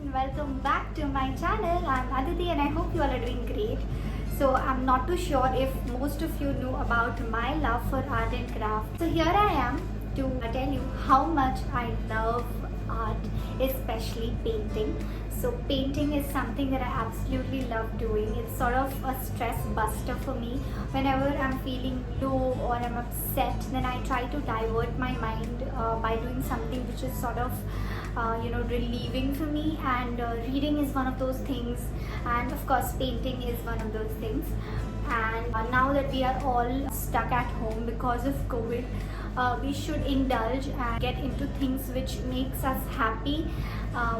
and welcome back to my channel. I'm Aditi and I hope you all are doing great. So I'm not too sure if most of you know about my love for art and craft. So here I am to tell you how much I love art, especially painting. So painting is something that I absolutely love doing. It's sort of a stress buster for me. Whenever I'm feeling low or I'm upset, then I try to divert my mind by doing something which is sort of relieving for me, and reading is one of those things, and of course painting is one of those things. And now that we are all stuck at home because of COVID, we should indulge and get into things which makes us happy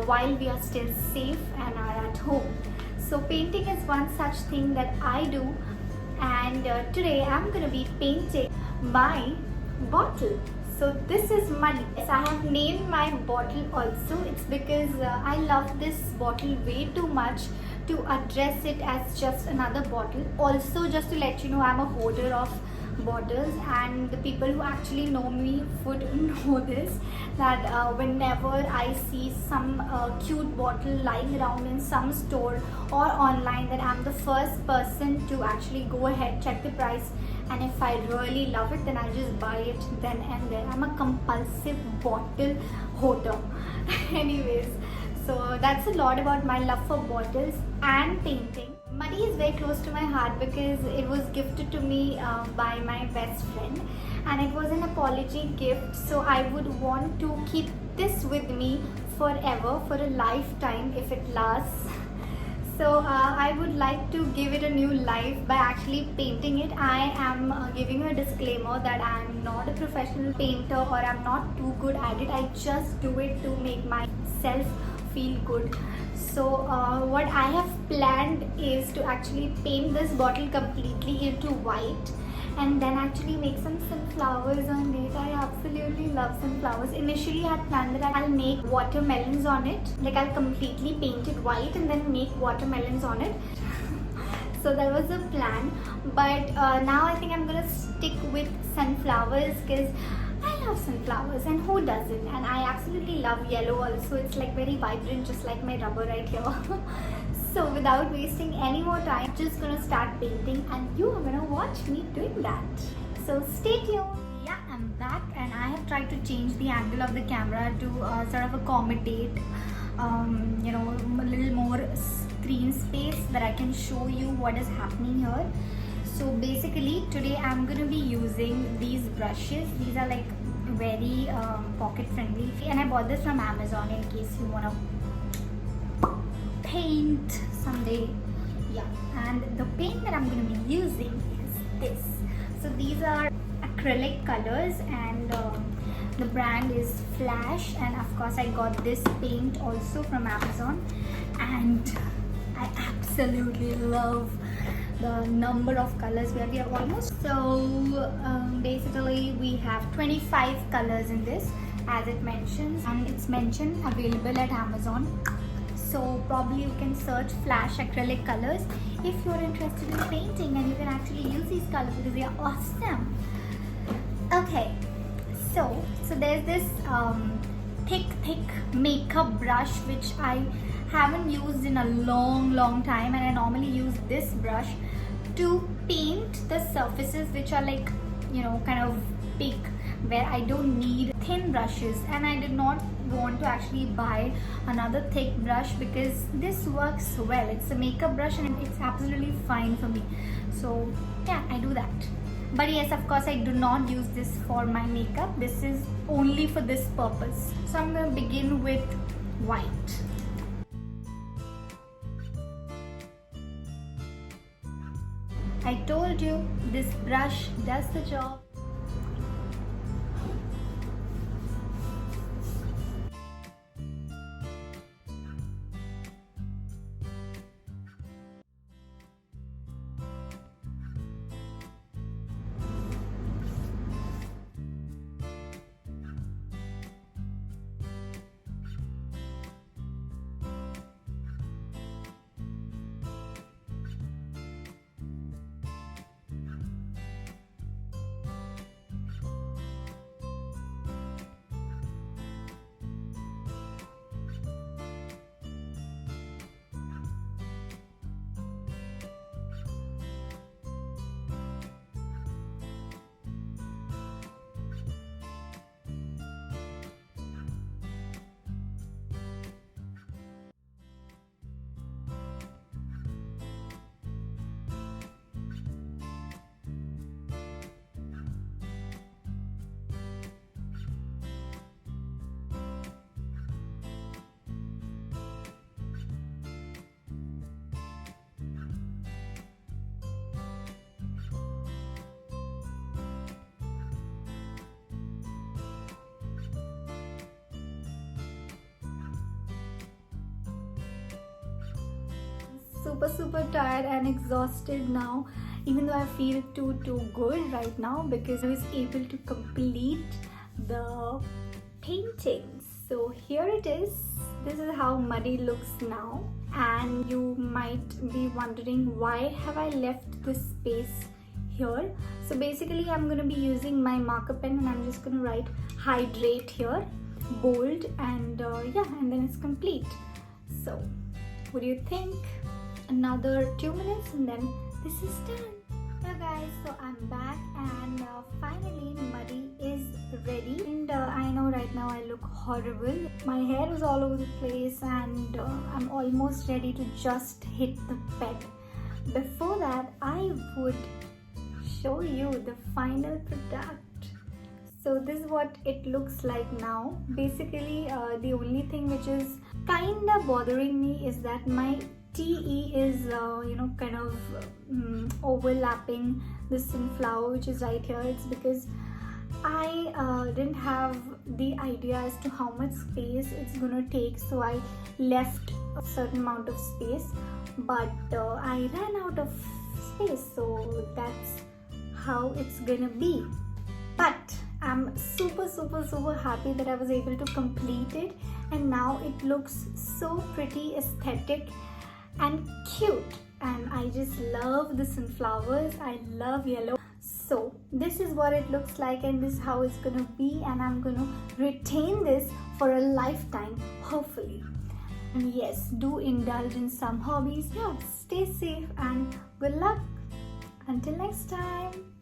while we are still safe and are at home. So painting is one such thing that I do, and today I'm going to be painting my bottle. So this is money. Yes, I have named my bottle also. It's because I love this bottle way too much to address it as just another bottle. Also, just to let you know, I'm a hoarder of bottles, and the people who actually know me would know this, that whenever I see some cute bottle lying around in some store or online, that I'm the first person to actually go ahead, check the price, and if I really love it, then I just buy it then and there. I'm a compulsive bottle hoarder. Anyways, so that's a lot about my love for bottles and painting. Money is very close to my heart because it was gifted to me by my best friend, and it was an apology gift. So I would want to keep this with me forever, for a lifetime if it lasts. So I would like to give it a new life by actually painting it. I am giving you a disclaimer that I am not a professional painter or I'm not too good at it. I just do it to make myself feel good. So what I have planned is to actually paint this bottle completely into white and then actually make some sunflowers on it. I absolutely love sunflowers. Initially I had planned that I'll make watermelons on it. Like I'll completely paint it white and then make watermelons on it. So that was the plan. But now I think I'm gonna stick with sunflowers because I love sunflowers, and who doesn't? And I absolutely love yellow also. It's like very vibrant, just like my rubber right here. So without wasting any more time, I'm just gonna start painting and you are gonna watch me doing that. So stay tuned. Yeah, I'm back and I have tried to change the angle of the camera to sort of accommodate a little more screen space that I can show you what is happening here. So basically today I'm gonna be using these brushes. These are like very pocket friendly, and I bought this from Amazon in case you wanna paint someday. Yeah, and the paint that I'm going to be using is this. So these are acrylic colors, and the brand is Flash, and of course I got this paint also from Amazon, and I absolutely love the number of colors where we are almost. So basically we have 25 colors in this, as it mentions, and it's mentioned available at Amazon. So probably you can search Flash acrylic colors if you're interested in painting, and you can actually use these colors because they are awesome. Okay, so there's this thick makeup brush which I haven't used in a long time, and I normally use this brush to paint the surfaces which are like kind of big, where I don't need thin brushes, and I did not want to actually buy another thick brush because this works well. It's a makeup brush and it's absolutely fine for me. So yeah, I do that. But yes, of course I do not use this for my makeup. This is only for this purpose. So I'm going to begin with white. I told you this brush does the job. super tired and exhausted now, even though I feel too good right now because I was able to complete the paintings. So here it is. This is how Muddy looks now, and you might be wondering why have I left this space here. So basically I'm going to be using my marker pen and I'm just going to write hydrate here, bold, and and then it's complete. So what do you think? Another 2 minutes and then this is done. Hello guys, so I'm back and finally Muddy is ready, and I know right now I look horrible. My hair is all over the place and I'm almost ready to just hit the bed. Before that, I would show you the final product. So this is what it looks like now. Basically the only thing which is kinda bothering me is that my TE is kind of overlapping the sunflower which is right here. It's because I didn't have the idea as to how much space it's gonna take, so I left a certain amount of space, but I ran out of space, so that's how it's gonna be. But I'm super happy that I was able to complete it, and now it looks so pretty, aesthetic and cute, and I just love the sunflowers. I love yellow. So this is what it looks like, and this is how it's gonna be, and I'm gonna retain this for a lifetime, hopefully. And yes, do indulge in some hobbies. Yeah, stay safe and good luck. Until next time.